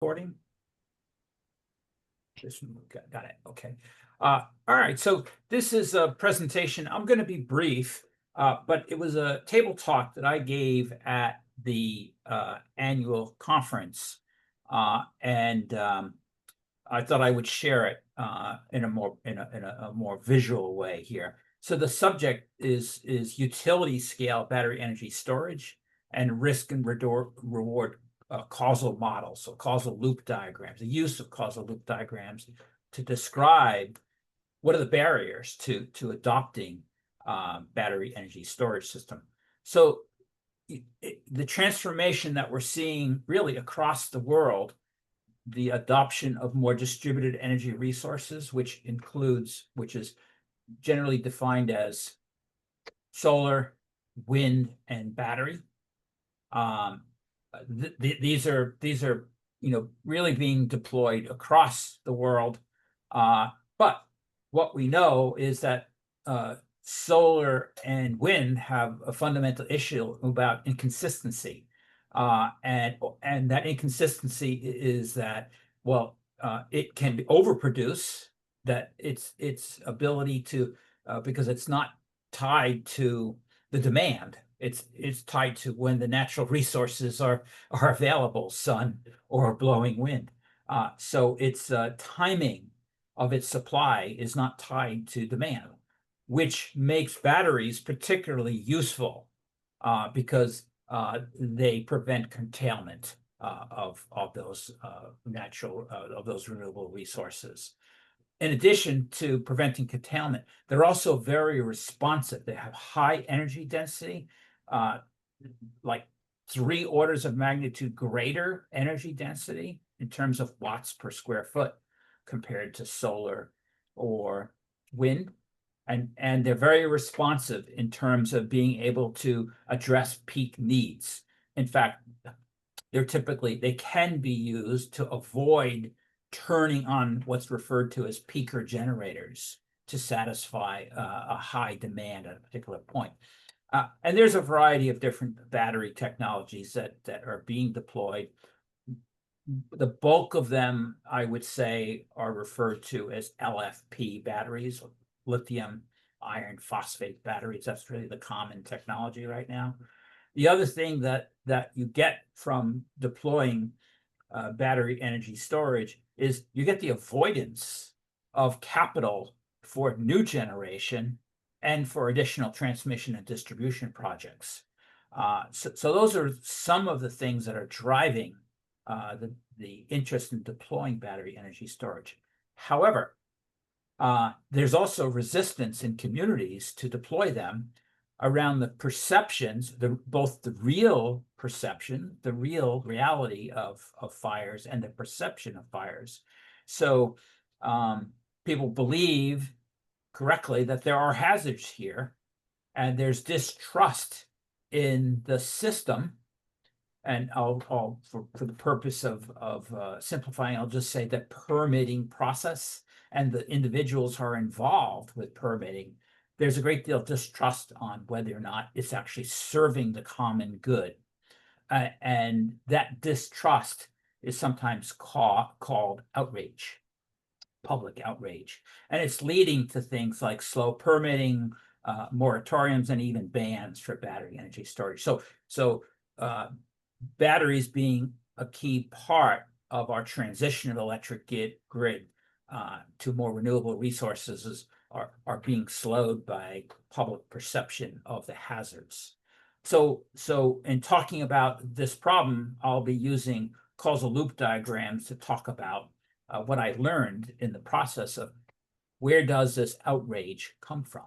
Recording. Got it. Okay. All right. So this is a presentation. I'm going to be brief, but it was a table talk that I gave at the annual conference, and I thought I would share it in a more visual way here. So the subject is utility scale battery energy storage and risk and reward causal models, so causal loop diagrams, the use of causal loop diagrams to describe what are the barriers to adopting battery energy storage system. So the transformation that we're seeing really across the world, the adoption of more distributed energy resources, which is generally defined as solar, wind, and battery. These are really being deployed across the world. But what we know is that solar and wind have a fundamental issue about inconsistency. And that inconsistency is that, well, it can overproduce, that its ability to, because it's not tied to the demand. It's tied to when the natural resources are available, sun or blowing wind. So its timing of its supply is not tied to demand, which makes batteries particularly useful because they prevent curtailment of those of those renewable resources. In addition to preventing curtailment, they're also very responsive. They have high energy density, like 3 orders of magnitude greater energy density in terms of watts per square foot compared to solar or wind. And they're very responsive in terms of being able to address peak needs. In fact, they can be used to avoid turning on what's referred to as peaker generators to satisfy a high demand at a particular point. And there's a variety of different battery technologies that are being deployed. The bulk of them, I would say, are referred to as LFP batteries, lithium iron phosphate batteries. That's really the common technology right now. The other thing that you get from deploying battery energy storage is you get the avoidance of capital for new generation and for additional transmission and distribution projects. So those are some of the things that are driving the interest in deploying battery energy storage. However, there's also resistance in communities to deploy them around the perceptions, both the real perception, the real reality of fires, and the perception of fires. So people believe correctly that there are hazards here, and there's distrust in the system. And I'll for the purpose of simplifying, I'll just say that permitting process and the individuals who are involved with permitting, there's a great deal of distrust on whether or not it's actually serving the common good. And that distrust is sometimes called outrage, public outrage. And it's leading to things like slow permitting, moratoriums, and even bans for battery energy storage. So batteries being a key part of our transition of electric grid to more renewable resources are being slowed by public perception of the hazards. So in talking about this problem, I'll be using causal loop diagrams to talk about what I learned in the process of where does this outrage come from.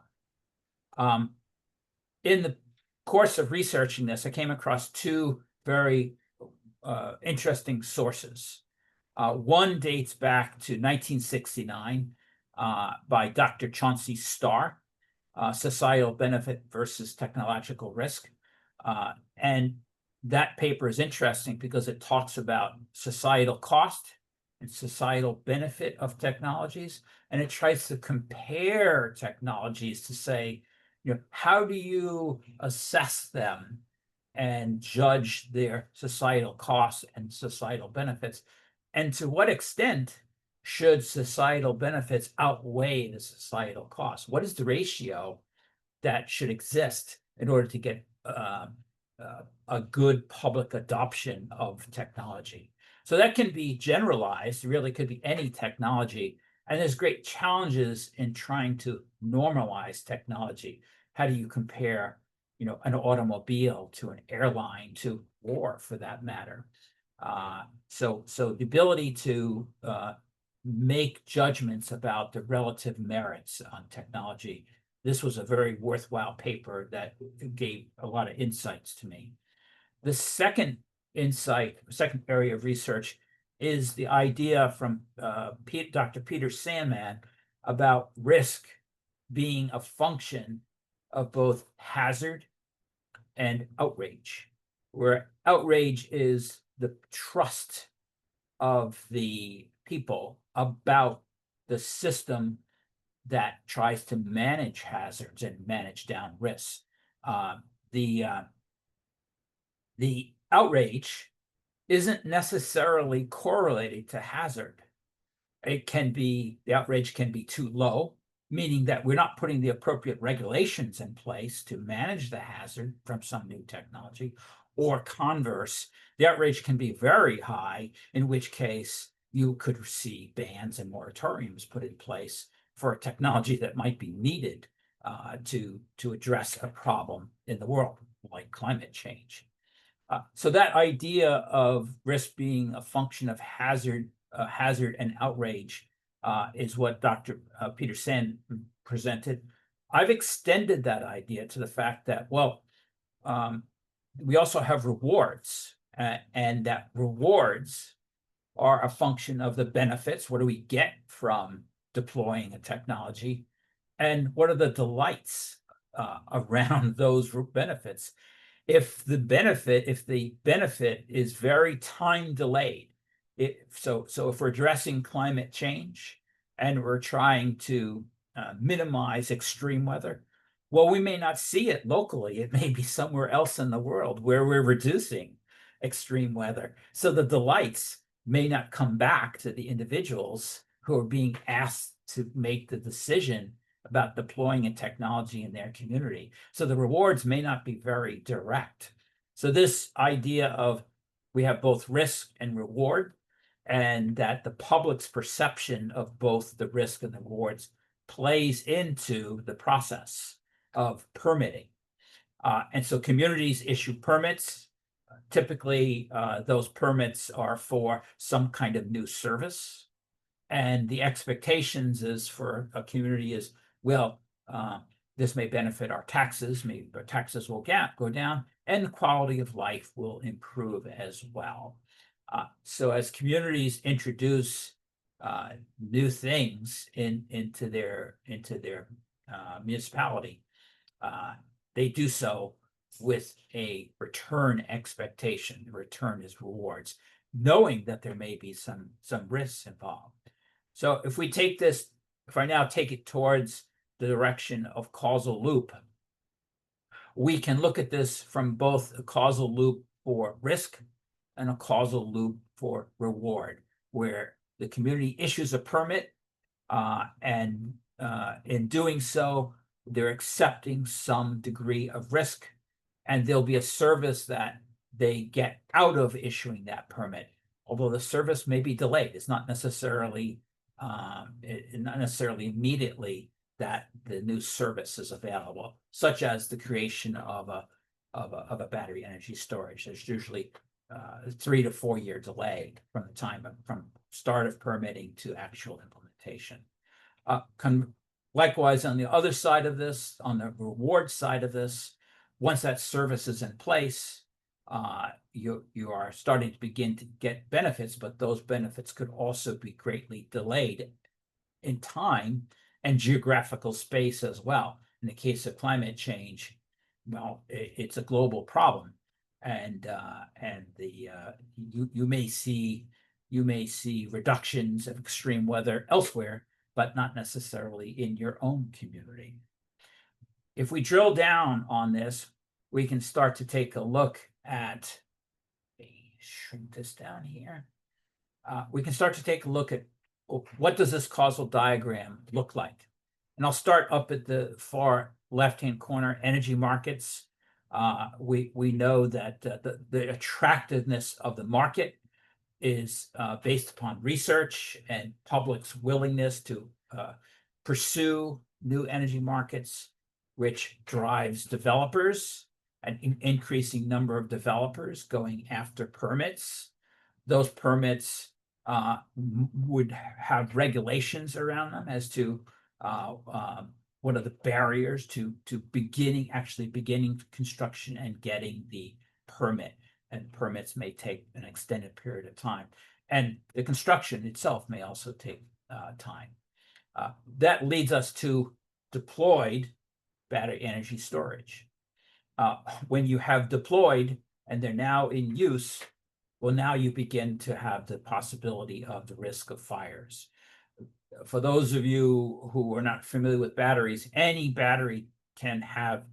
In the course of researching this, I came across 2 very interesting sources. One dates back to 1969 by Dr. Chauncey Starr, Societal Benefit versus Technological Risk. And that paper is interesting because it talks about societal cost and societal benefit of technologies, and it tries to compare technologies to say, how do you assess them and judge their societal costs and societal benefits? And to what extent should societal benefits outweigh the societal costs? What is the ratio that should exist in order to get a good public adoption of technology? So that can be generalized, it really could be any technology. And there's great challenges in trying to normalize technology. How do you compare, an automobile to an airline to war, for that matter? So the ability to make judgments about the relative merits on technology. This was a very worthwhile paper that gave a lot of insights to me. The second area of research is the idea from Dr. Peter Sandman about risk being a function of both hazard and outrage, where outrage is the trust of the people about the system that tries to manage hazards and manage down risks. The outrage isn't necessarily correlated to hazard. The outrage can be too low, meaning that we're not putting the appropriate regulations in place to manage the hazard from some new technology, or converse, the outrage can be very high, in which case you could see bans and moratoriums put in place for a technology that might be needed to address a problem in the world, like climate change. So that idea of risk being a function of hazard and outrage is what Dr. Peter Sand presented. I've extended that idea to the fact that, we also have rewards, and that rewards are a function of the benefits. What do we get from deploying a technology? And what are the delights around those benefits? If the benefit is very time delayed, so if we're addressing climate change and we're trying to minimize extreme weather, well, we may not see it locally. It may be somewhere else in the world where we're reducing extreme weather. So the delights may not come back to the individuals who are being asked to make the decision about deploying a technology in their community. So the rewards may not be very direct. So this idea of we have both risk and reward, and that the public's perception of both the risk and the rewards plays into the process of permitting. And so communities issue permits. Typically, those permits are for some kind of new service. And the expectations is for a community is, well, this may benefit our taxes, maybe our taxes will go down, and the quality of life will improve as well. So as communities introduce new things into their municipality, they do so with a return expectation. The return is rewards, knowing that there may be some risks involved. So if I now take it towards the direction of causal loop, we can look at this from both a causal loop for risk and a causal loop for reward, where the community issues a permit, and in doing so, they're accepting some degree of risk, and there'll be a service that they get out of issuing that permit, although the service may be delayed. It's not necessarily immediately that the new service is available, such as the creation of a battery energy storage. There's usually 3 to 4 year delay from start of permitting to actual implementation. Likewise, on the other side of this, on the reward side of this, once that service is in place, you are starting to begin to get benefits, but those benefits could also be greatly delayed in time and geographical space as well. In the case of climate change, well, it's a global problem, and you may see reductions of extreme weather elsewhere, but not necessarily in your own community. If we drill down on this, we can start to take a look at, let me shrink this down here. we can start to take a look at what does this causal diagram look like. And I'll start up at the far left-hand corner, energy markets. We know that the attractiveness of the market is based upon research and public's willingness to pursue new energy markets, which drives developers, an increasing number of developers going after permits. Those permits would have regulations around them as to what are the barriers to actually beginning construction and getting the permit. And permits may take an extended period of time. And the construction itself may also take time. That leads us to deployed battery energy storage. When you have deployed and they're now in use, well, now you begin to have the possibility of the risk of fires. For those of you who are not familiar with batteries, any battery can have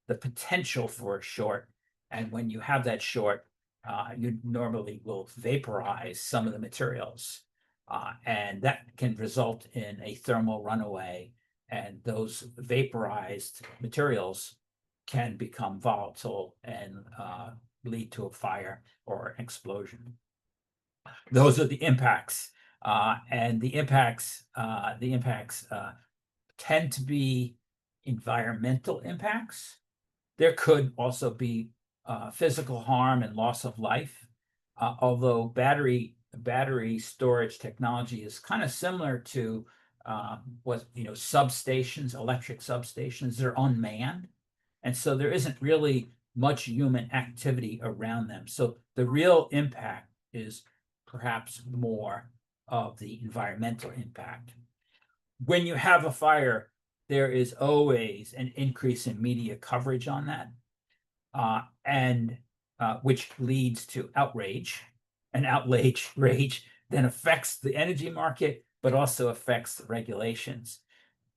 the potential for a short. And when you have that short, you normally will vaporize some of the materials. And that can result in a thermal runaway. And those vaporized materials can become volatile and lead to a fire or explosion. Those are the impacts. And the impacts tend to be environmental impacts. There could also be physical harm and loss of life, although battery storage technology is kind of similar to substations, electric substations. They're unmanned, and so there isn't really much human activity around them. So the real impact is perhaps more of the environmental impact. When you have a fire, there is always an increase in media coverage on that, and which leads to outrage. And outrage then affects the energy market, but also affects the regulations.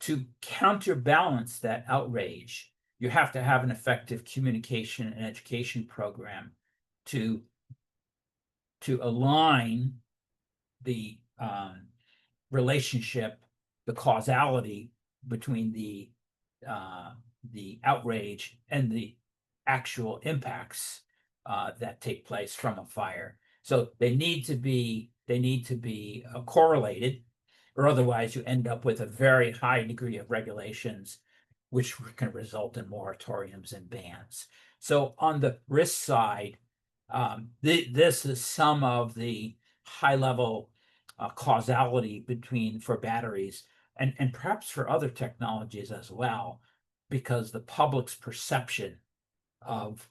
To counterbalance that outrage, you have to have an effective communication and education program to align the relationship, the causality between the outrage and the actual impacts that take place from a fire. So they need to be correlated, or otherwise you end up with a very high degree of regulations, which can result in moratoriums and bans. So on the risk side, this is some of the high-level causality for batteries and perhaps for other technologies as well, because the public's perception of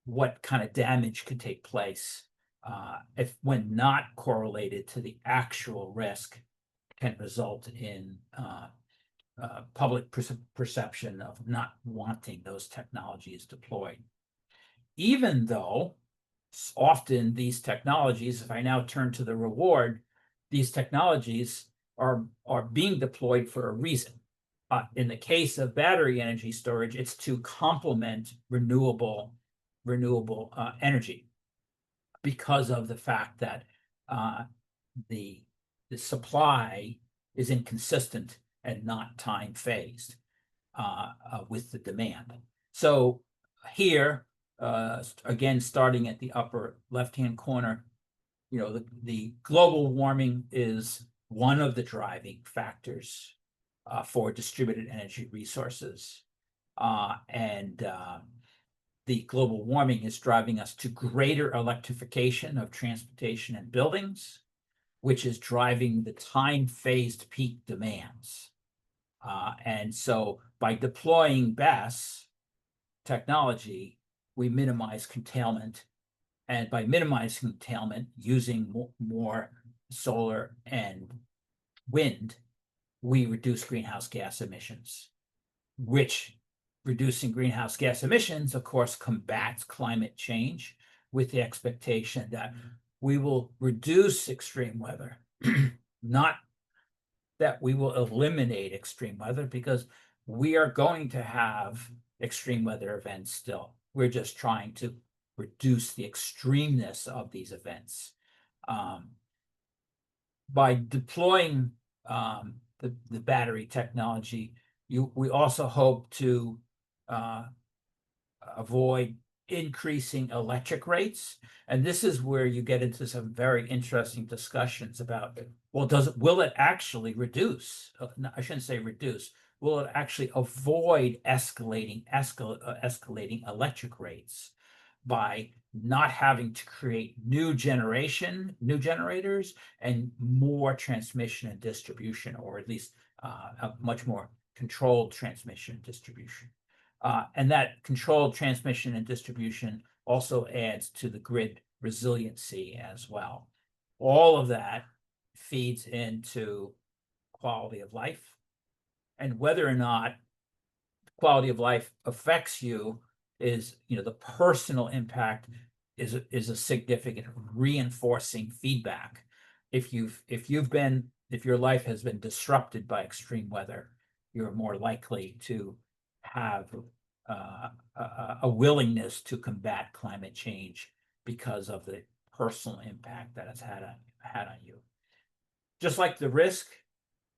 what kind of damage could take place when not correlated to the actual risk can result in public perception of not wanting those technologies deployed. Even though often these technologies, if I now turn to the reward, these technologies are being deployed for a reason. In the case of battery energy storage, it's to complement renewable energy, because of the fact that the supply is inconsistent and not time phased with the demand. So here, again, starting at the upper left-hand corner, the global warming is one of the driving factors for distributed energy resources. The global warming is driving us to greater electrification of transportation and buildings, which is driving the time-phased peak demands. And so by deploying BESS technology, we minimize curtailment. And by minimizing curtailment, using more solar and wind, we reduce greenhouse gas emissions, which reducing greenhouse gas emissions, of course, combats climate change with the expectation that we will reduce extreme weather, not that we will eliminate extreme weather, because we are going to have extreme weather events still. We're just trying to reduce the extremeness of these events. by deploying the battery technology, we also hope to avoid increasing electric rates. And this is where you get into some very interesting discussions about, well, will it actually reduce? No, I shouldn't say reduce. Will it actually avoid escalating electric rates by not having to create new generators, and more transmission and distribution, or at least a much more controlled transmission and distribution. And that controlled transmission and distribution also adds to the grid resiliency as well. All of that feeds into quality of life, and whether or not quality of life affects you is, the personal impact is a significant reinforcing feedback. If your life has been disrupted by extreme weather, you're more likely to have a willingness to combat climate change because of the personal impact that it's had on you. Just like the risk,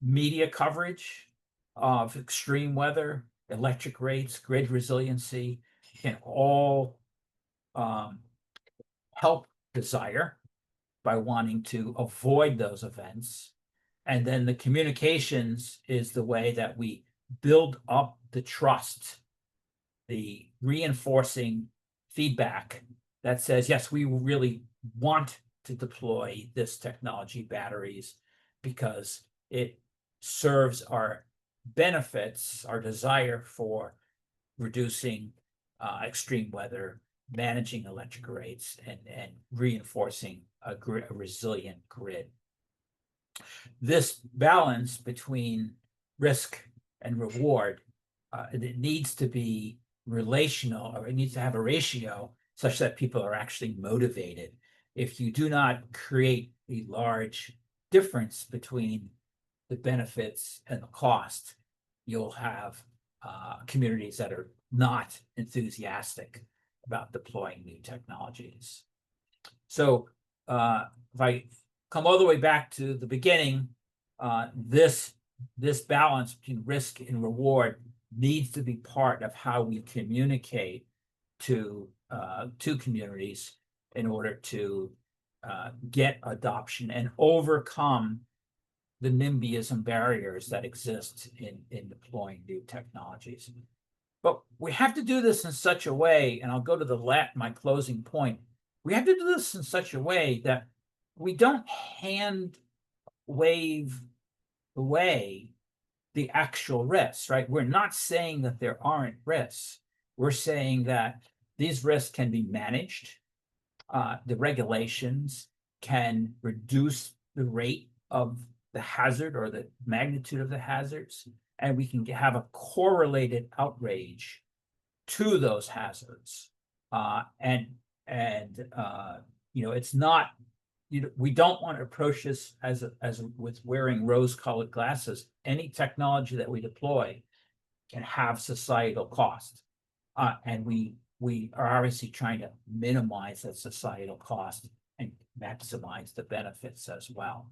media coverage of extreme weather, electric rates, grid resiliency can all help desire by wanting to avoid those events. And then the communications is the way that we build up the trust, the reinforcing feedback that says, yes, we really want to deploy this technology, batteries, because it serves our benefits, our desire for reducing extreme weather, managing electric rates, and reinforcing a resilient grid. This balance between risk and reward, it needs to be relational, or it needs to have a ratio such that people are actually motivated. If you do not create a large difference between the benefits and the cost, you'll have communities that are not enthusiastic about deploying new technologies. So if I come all the way back to the beginning, this balance between risk and reward needs to be part of how we communicate to communities in order to get adoption and overcome the NIMBYism barriers that exist in deploying new technologies. But we have to do this in such a way, and I'll go to my closing point. We have to do this in such a way that we don't hand wave away the actual risks, right? We're not saying that there aren't risks. We're saying that these risks can be managed. The regulations can reduce the rate of the hazard or the magnitude of the hazards, and we can have a correlated outrage to those hazards. It's not, we don't want to approach this as with wearing rose-colored glasses. Any technology that we deploy can have societal cost, and we are obviously trying to minimize that societal cost and maximize the benefits as well.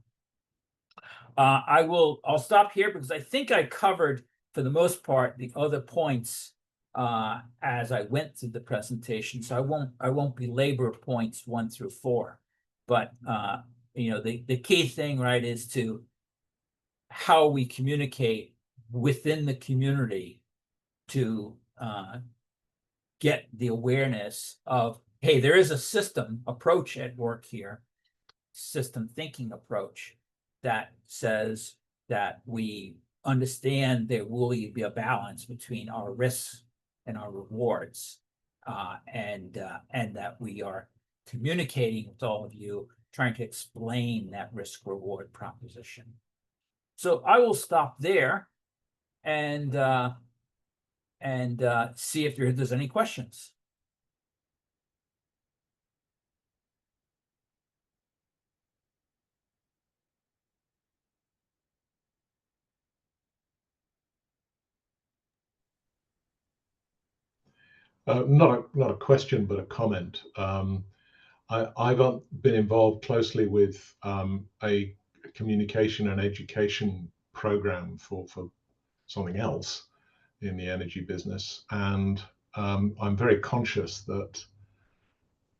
I'll stop here because I think I covered, for the most part, the other points as I went through the presentation. So I won't belabor points 1 through 4. But the key thing, right, is to how we communicate within the community to get the awareness of, hey, there is a system approach at work here, system thinking approach that says that we understand there will be a balance between our risks and our rewards, and that we are communicating with all of you, trying to explain that risk-reward proposition. So I will stop there and see if there's any questions. Not a question, but a comment. I've been involved closely with a communication and education program for something else in the energy business, and I'm very conscious that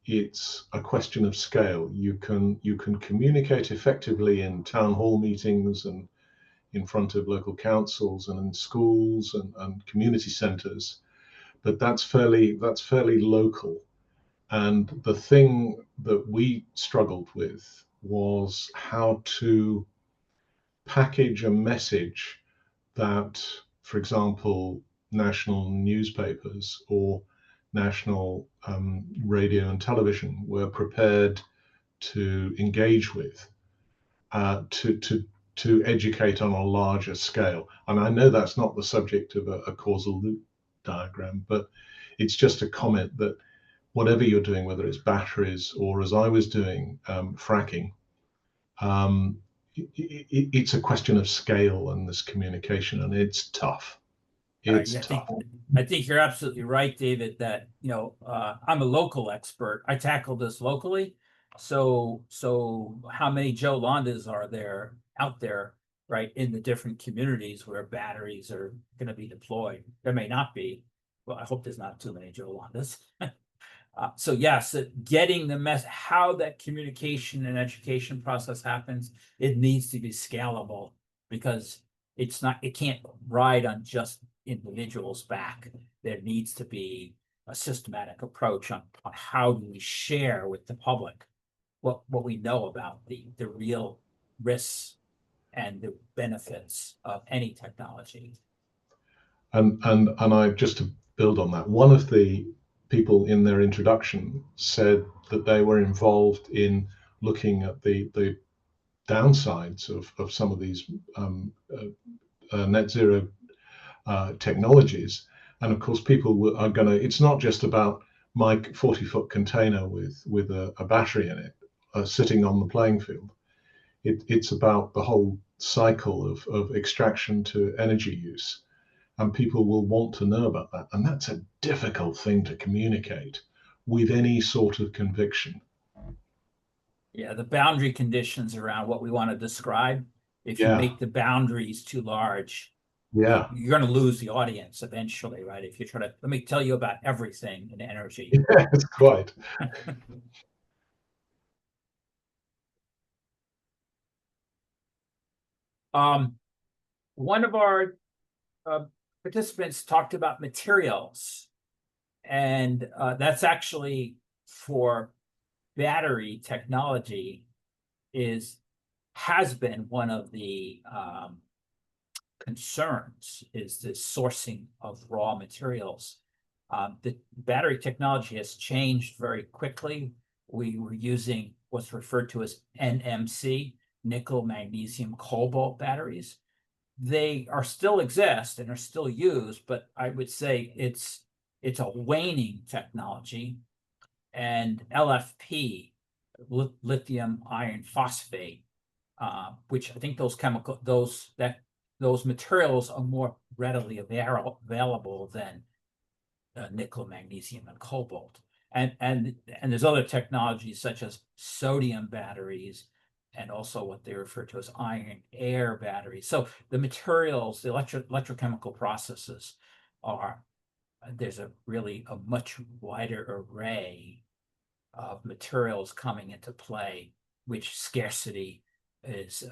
it's a question of scale. You can communicate effectively in town hall meetings and in front of local councils and in schools and community centres, but that's fairly local. And the thing that we struggled with was how to package a message that, for example, national newspapers or national radio and television were prepared to engage with, to educate on a larger scale. And I know that's not the subject of a causal loop diagram, but it's just a comment that whatever you're doing, whether it's batteries or, as I was doing, fracking, it's a question of scale and this communication, and it's tough. It's Yeah, tough. I think you're absolutely right, David, that, I'm a local expert. I tackle this locally. So how many Joe Londas are there out there, right, in the different communities where batteries are going to be deployed? There may not be. Well, I hope there's not too many Joe Londas. So yes, getting the how that communication and education process happens, it needs to be scalable, because it can't ride on just individuals' back. There needs to be a systematic approach on how do we share with the public what we know about the real risks and the benefits of any technology. And I, just to build on that, one of the people in their introduction said that they were involved in looking at the downsides of some of these net zero technologies. And of course, people are going to, it's not just about my 40-foot container with a battery in it sitting on the playing field. It's about the whole cycle of extraction to energy use. And people will want to know about that. And that's a difficult thing to communicate with any sort of conviction. Yeah, the boundary conditions around what we want to describe, if you Yeah, make the boundaries too large, yeah, you're going to lose the audience eventually, right? If you try to, let me tell you about everything in energy. yes, quite. One of our participants talked about materials, and that's actually for battery technology has been one of the concerns, is the sourcing of raw materials. The battery technology has changed very quickly. We were using what's referred to as NMC, nickel, magnesium, cobalt batteries. They are still exist and are still used, but I would say it's a waning technology. And LFP, lithium iron phosphate, which I think those materials are more readily available than nickel, magnesium, and cobalt. And there's other technologies such as sodium batteries, and also what they refer to as iron air batteries. So the materials, the electrochemical processes there's really a much wider array of materials coming into play, which scarcity is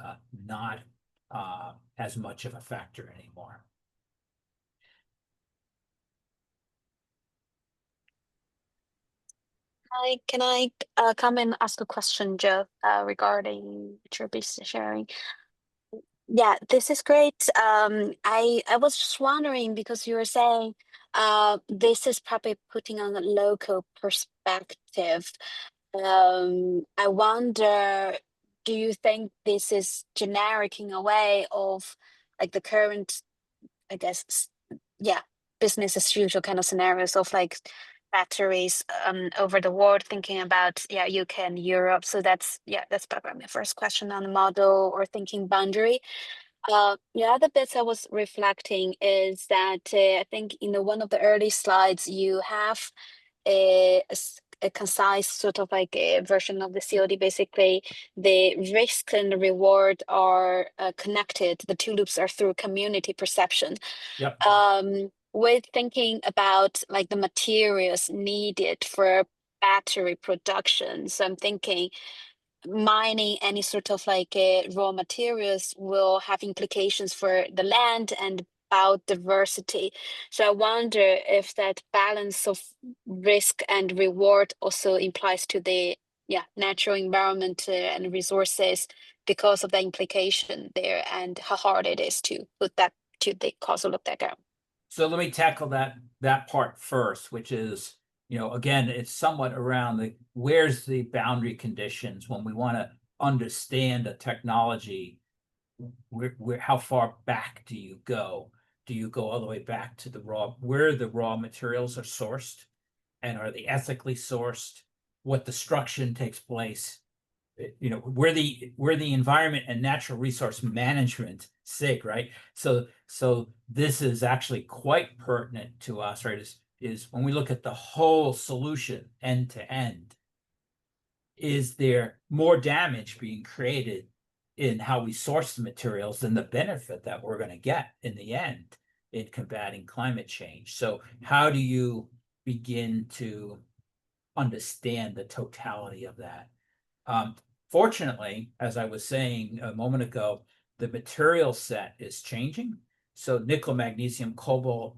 not as much of a factor anymore. Can I come and ask a question, Joe, regarding your business sharing? Yeah, this is great. I was just wondering, because you were saying this is probably putting on a local perspective. I wonder, do you think this is generic in a way of like the current, I guess, yeah, business as usual kind of scenarios of like batteries over the world, thinking about UK and Europe. So that's probably my first question on the model or thinking boundary. The other bits I was reflecting is that I think in one of the early slides you have a concise sort of like a version of the COD. Basically, the risk and reward are connected. The two loops are through community perception. Yep. With thinking about like the materials needed for battery production, so I'm thinking mining any sort of like raw materials will have implications for the land and biodiversity. So I wonder if that balance of risk and reward also implies to the natural environment and resources because of the implication there and how hard it is to put that to the causal of that down. So let me tackle that part first, which is, again, it's somewhat around where's the boundary conditions when we want to understand a technology. How far back do you go? Do you go all the way back to where the raw materials are sourced, and are they ethically sourced? What destruction takes place? Where the environment and natural resource management SIG, right? So this is actually quite pertinent to us, right? Is when we look at the whole solution end to end, is there more damage being created in how we source the materials than the benefit that we're going to get in the end in combating climate change? So how do you begin to understand the totality of that? Fortunately, as I was saying a moment ago, the material set is changing. So nickel, magnesium, cobalt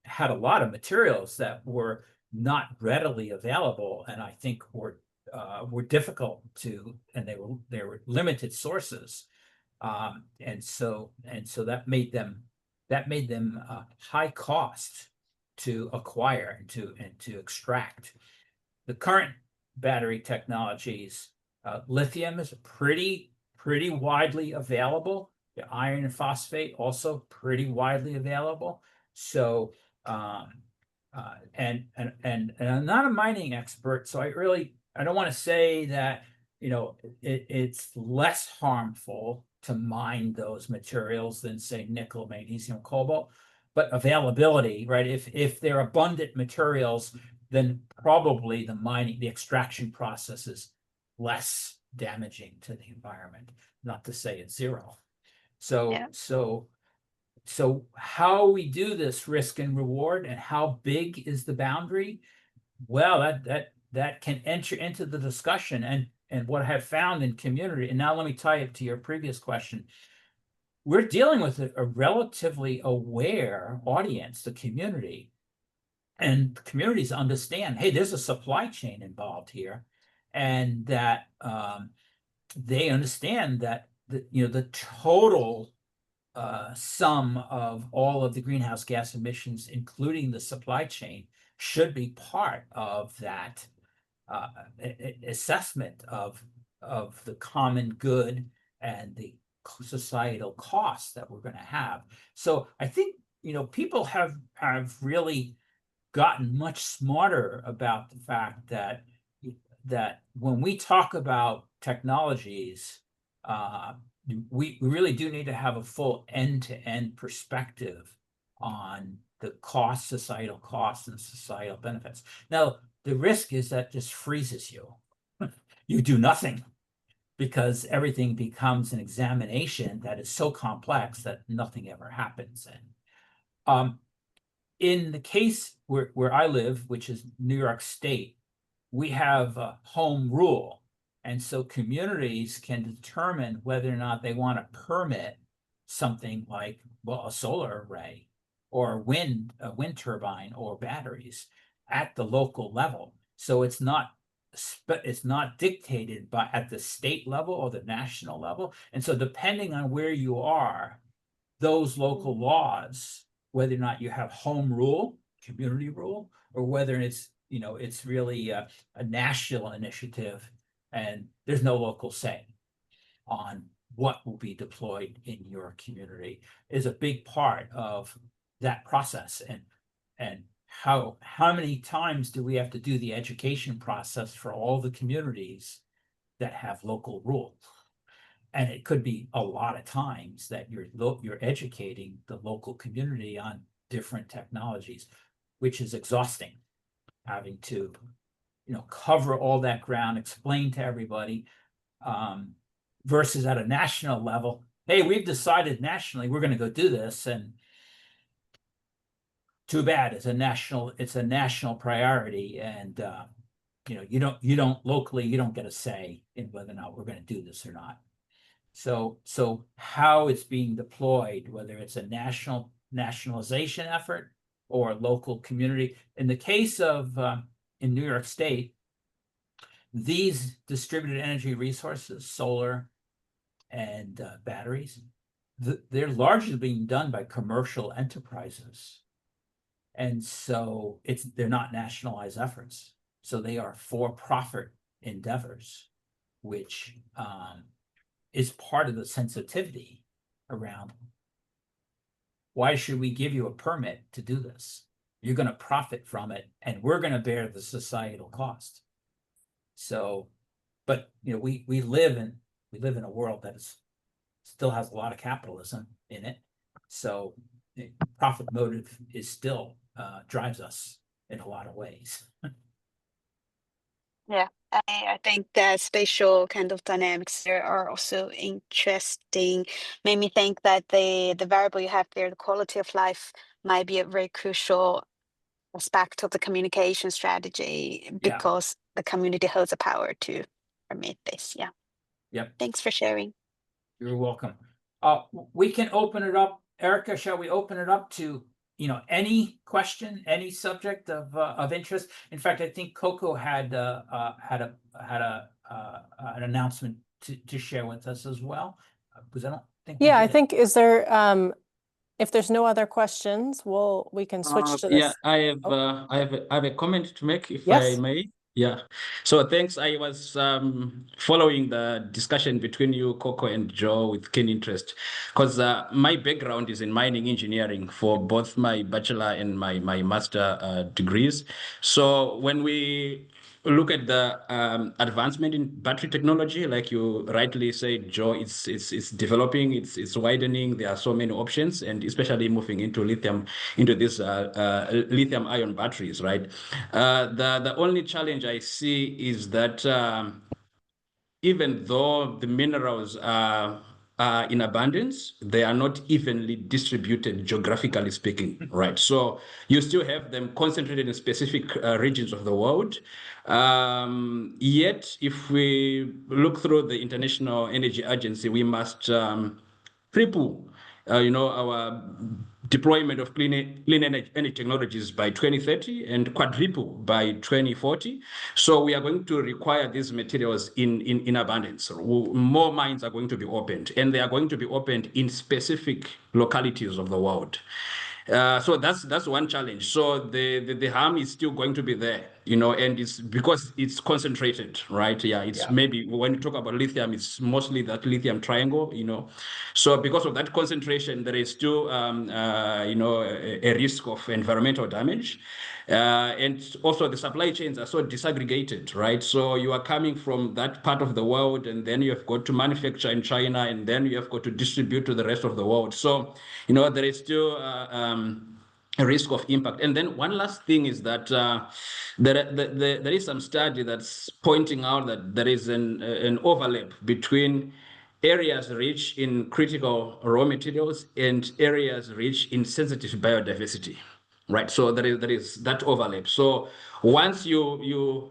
had a lot of materials that were not readily available, and I think were difficult to, and they were limited sources, and so that made them high cost to acquire and to extract. The current battery technologies, lithium is pretty widely available. The iron and phosphate also pretty widely available. So and I'm not a mining expert, so I don't want to say that it's less harmful to mine those materials than say nickel, magnesium, cobalt, but availability, right? If they're abundant materials, then probably the extraction process is less damaging to the environment. Not to say it's zero. So how we do this risk and reward and how big is the boundary? Well, that can enter into the discussion and what I have found in community. And now let me tie it to your previous question. We're dealing with a relatively aware audience, the community. And communities understand, hey, there's a supply chain involved here, and that they understand that the total sum of all of the greenhouse gas emissions, including the supply chain, should be part of that assessment of the common good and the societal costs that we're going to have. So I think people have really gotten much smarter about the fact that when we talk about technologies, we really do need to have a full end-to-end perspective on the societal costs and societal benefits. Now, the risk is that just freezes you. You do nothing because everything becomes an examination that is so complex that nothing ever happens. And in the case where I live, which is New York State, we have a home rule. And so communities can determine whether or not they want to permit something like, well, a solar array or a wind turbine or batteries at the local level. So it's not dictated at the state level or the national level. And so depending on where you are, those local laws, whether or not you have home rule, community rule, or whether it's really a national initiative and there's no local say on what will be deployed in your community, is a big part of that process. And how many times do we have to do the education process for all the communities that have local rule? And it could be a lot of times that you're educating the local community on different technologies, which is exhausting, having to cover all that ground, explain to everybody, versus at a national level, hey, we've decided nationally we're going to go do this, and too bad, it's a national priority, and you don't locally, you don't get a say in whether or not we're going to do this or not. So how it's being deployed, whether it's a nationalization effort or local community. In the case of in New York State, these distributed energy resources, solar and batteries, they're largely being done by commercial enterprises. And so they're not nationalized efforts. So they are for-profit endeavors, which is part of the sensitivity around why should we give you a permit to do this? You're going to profit from it, and we're going to bear the societal cost. So, but we live in a world that still has a lot of capitalism in it. So profit motive is still drives us in a lot of ways. Yeah, I think the spatial kind of dynamics there are also interesting. Made me think that the variable you have there, the quality of life, might be a very crucial aspect of the communication strategy Yeah. because the community holds the power to permit this. Yeah. Yep. Thanks for sharing. You're welcome. We can open it up. Erica, shall we open it up to any question, any subject of interest? In fact, I think Coco had an announcement to share with us as well, because I don't think we Yeah, I did. think is there if there's no other questions, we can switch to Yeah, this. I have a comment to make, if Yes. I may. Yeah. So thanks. I was following the discussion between you, Coco, and Joe with keen interest, because my background is in mining engineering for both my bachelor and my master degrees. So when we look at the advancement in battery technology, like you rightly said, Joe, it's developing, it's widening. There are so many options, and especially moving into these lithium ion batteries, right? The only challenge I see is that even though the minerals are in abundance, they are not evenly distributed geographically speaking, right? So you still have them concentrated in specific regions of the world. Yet, if we look through the International Energy Agency, we must triple our deployment of clean energy technologies by 2030 and quadruple by 2040. So we are going to require these materials in abundance. More mines are going to be opened, and they are going to be opened in specific localities of the world. So that's one challenge. So the harm is still going to be there, and it's because it's concentrated, right? Yeah, it's maybe when you talk about lithium, it's mostly that lithium triangle, So because of that concentration, there is still a risk of environmental damage. And also the supply chains are so disaggregated, right? So you are coming from that part of the world, and then you have got to manufacture in China, and then you have got to distribute to the rest of the world. So, there is still a risk of impact. And then one last thing is that there is some study that's pointing out that there is an overlap between areas rich in critical raw materials and areas rich in sensitive biodiversity. Right, so there is that overlap. So once you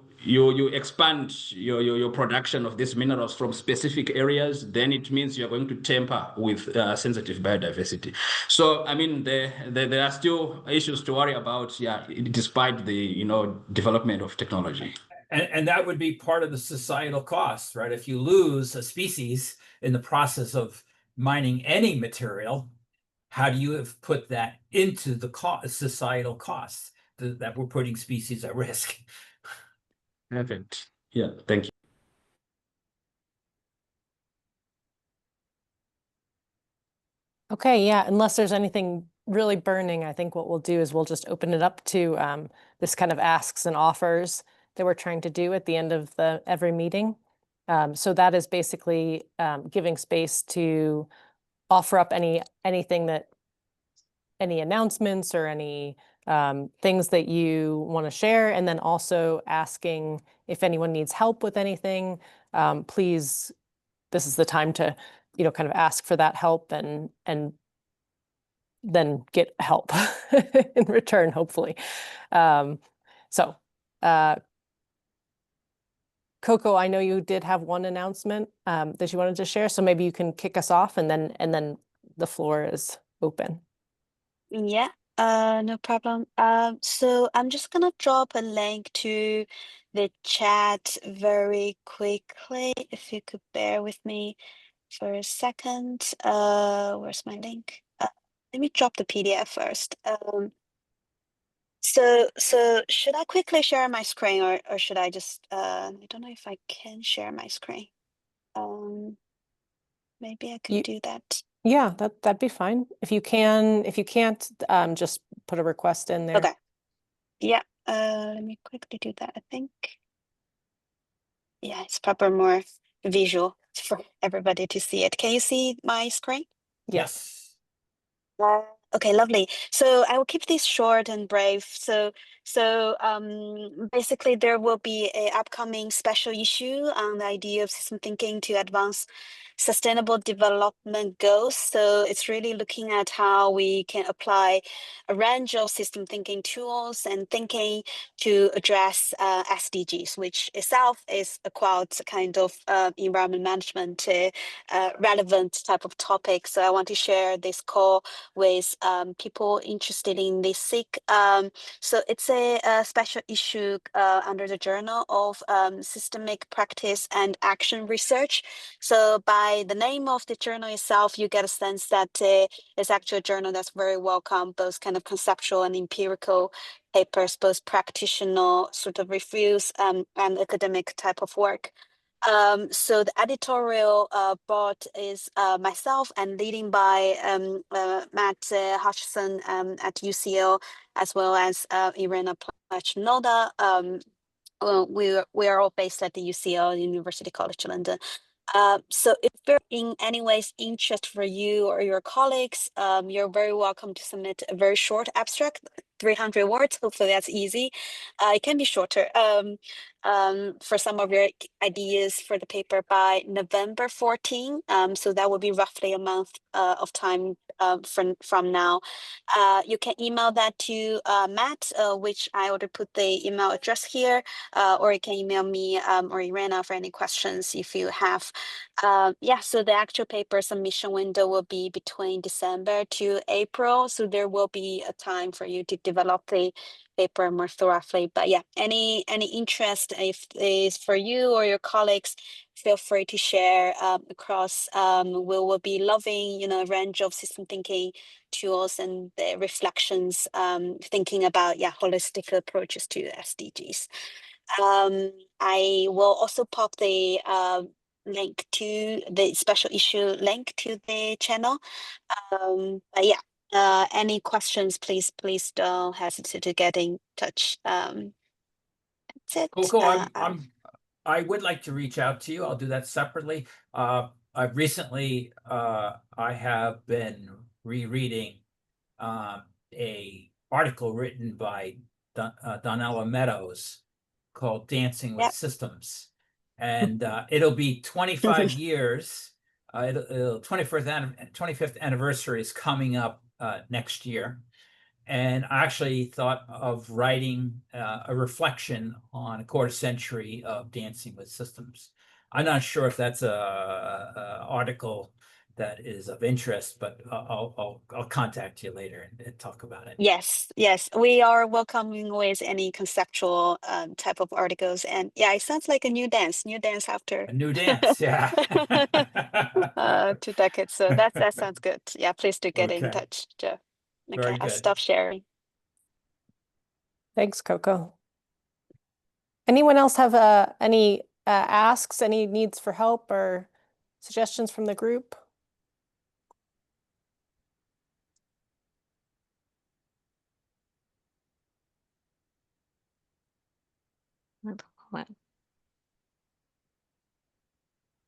expand your production of these minerals from specific areas, then it means you're going to tamper with sensitive biodiversity. So I mean, there are still issues to worry about, despite the development of technology. And that would be part of the societal cost, right? If you lose a species in the process of mining any material, how do you have put that into the societal costs that we're putting species at risk? Perfect. Yeah, thank you. Okay, yeah, unless there's anything really burning, I think what we'll do is we'll just open it up to this kind of asks and offers that we're trying to do at the end of every meeting. So that is basically giving space to offer up any announcements or any things that you want to share, and then also asking if anyone needs help with anything. Please, this is the time to, kind of ask for that help and then get help in return, hopefully. So, Coco, I know you did have one announcement that you wanted to share, so maybe you can kick us off, and then the floor is open. Yeah, no problem. So I'm just gonna drop a link to the chat very quickly, if you could bear with me for a second. Where's my link? Let me drop the PDF first. So should I quickly share my screen, or should I just I don't know if I can share my screen. Maybe I could do that. Yeah, that'd be fine. If you can't, just put a request in there. Okay. Yeah. Let me quickly do that. I think. Yeah, it's probably more visual for everybody to see it. Can you see my screen? Yes. Okay, lovely. So I will keep this short and brave. Basically there will be a upcoming special issue on the idea of system thinking to advance sustainable development goals. So it's really looking at how we can apply a range of system thinking tools and thinking to address SDGs, which itself is a quite kind of environment management relevant type of topic. So I want to share this call with people interested in this SIG. So it's a special issue under the Journal of Systemic Practice and Action Research. So by the name of the journal itself, you get a sense that it's actually a journal that's very welcome, both kind of conceptual and empirical papers, both practitioner sort of reviews and academic type of work. So the editorial board is myself and leading by Matt Hutchison at UCL, as well as Irena Plach-Noda. We are all based at the UCL, University College London. So if there in any ways interest for you or your colleagues, you're very welcome to submit a very short abstract, 300 words. Hopefully that's easy. It can be shorter. For some of your ideas for the paper by November 14. So that will be roughly a month of time from now. You can email that to Matt, which I already put the email address here, or you can email me or Irena for any questions if you have. Yeah, so the actual paper submission window will be between December to April. So there will be a time for you to develop the paper more thoroughly. But yeah, any interest, if is for you or your colleagues, feel free to share across. We will be loving, a range of system thinking tools and the reflections, thinking about holistic approaches to SDGs. I will also pop the link to the special issue link to the channel. But yeah, any questions, please don't hesitate to get in touch. That's it. Coco, I would like to reach out to you. I'll do that separately. I've recently I have been rereading a article written by Donella Meadows called Dancing with Yep. Systems. And it'll be 25 years. 25th anniversary is coming up next year. And I actually thought of writing a reflection on a quarter century of Dancing with Systems. I'm not sure if that's a article that is of interest, but I'll contact you later and talk about it. Yes, we are welcoming with any conceptual type of articles, and yeah, it sounds like a new dance after A new dance, yeah. 2 decades. So that sounds good. Yeah, please do get in Okay. touch, Joe. Okay, Very I'll good. stop sharing. Thanks, Coco. Anyone else have any asks, any needs for help or suggestions from the group?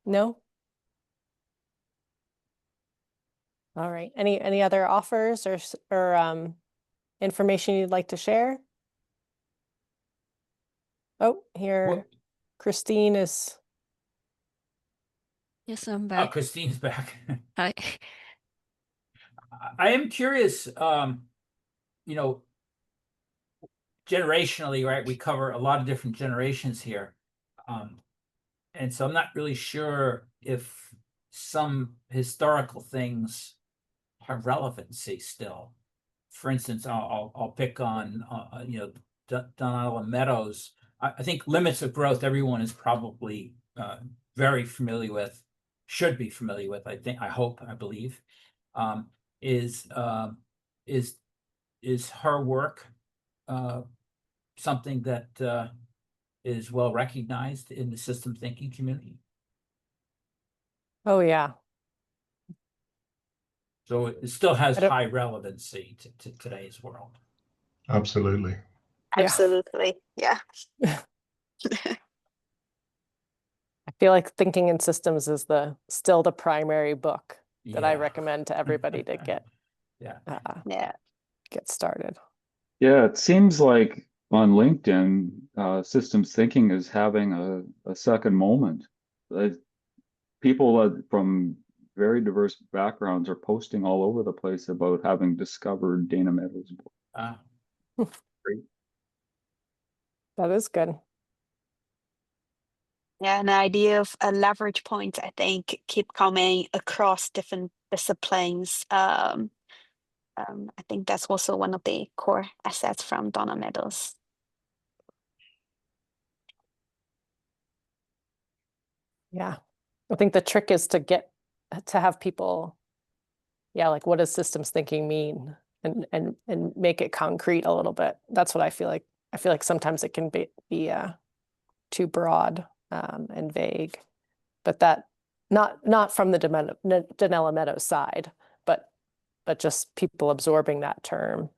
No? All right. Any other offers or information you'd like to share? Oh, here, Well, Christine is, Yes, I'm oh, back. Christine's back. Hi. I am curious, you know, generationally, right? We cover a lot of different generations here. And so I'm not really sure if some historical things have relevancy still. For instance, I'll pick on, you know, Donald Meadows. I think limits of growth, everyone is probably very familiar with, should be familiar with, I hope, I believe, is her work something that is well recognized in the system thinking community. oh yeah, So it still has I don't- high relevancy to today's world. Absolutely. Yeah. Absolutely. Yeah. I feel like Thinking in Systems is still the primary book that I Yeah. recommend to everybody to get Yeah. Yeah. get started. Yeah, it seems like on LinkedIn, systems thinking is having a second moment. People from very diverse backgrounds are posting all over the place about having discovered Dana Meadows' book. Great. That is good. Yeah, and the idea of a leverage point, I think, keep coming across different disciplines. I think that's also one of the core assets from Donna Meadows. Yeah. I think the trick is to have people, yeah, like what does systems thinking mean? And make it concrete a little bit. That's what I feel like. I feel like sometimes it can be too broad and vague. But that not from the Donella Meadows side, but just people absorbing that term.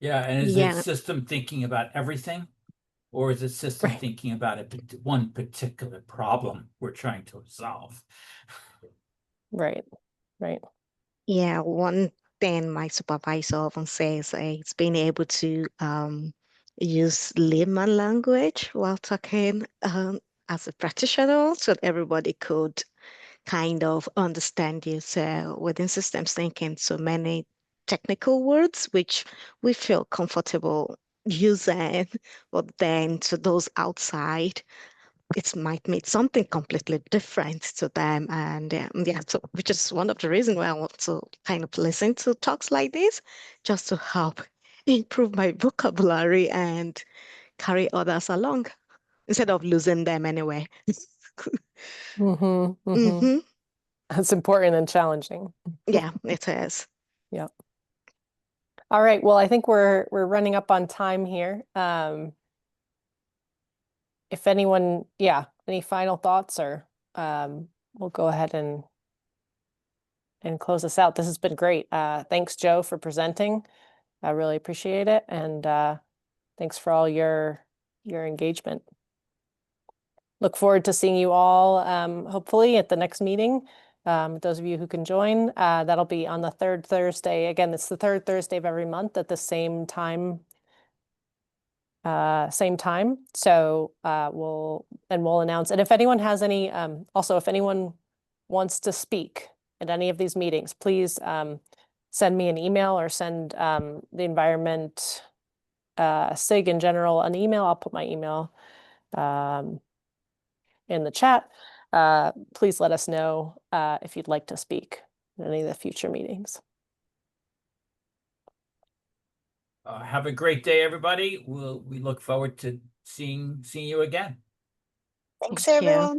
Yeah, and is Yeah. it system thinking about everything? Or is it system Right. thinking about one particular problem we're trying to solve? Right. Yeah, one thing my supervisor often says is being able to use layman language while talking as a practitioner so that everybody could kind of understand you. So within systems thinking, so many technical words which we feel comfortable using, but then to those outside, it might mean something completely different to them. And yeah, so which is one of the reasons why I want to kind of listen to talks like this, just to help improve my vocabulary and carry others along instead of losing them anyway. Mm-hmm. That's important and challenging. Yeah, it is. Yep. All right. Well, I think we're running up on time here. If anyone, any final thoughts, or we'll go ahead and close this out. This has been great. Thanks, Joe, for presenting. I really appreciate it, and thanks for all your engagement. Look forward to seeing you all, hopefully at the next meeting. Those of you who can join, that'll be on the third Thursday. Again, it's the third Thursday of every month at the same time. So we'll announce. And if anyone has any, also if anyone wants to speak at any of these meetings, please send me an email or send the environment SIG in general an email. I'll put my email in the chat. Please let us know if you'd like to speak at any of the future meetings. Have a great day, everybody. We look forward to seeing you again. Thanks, Thank you. everyone.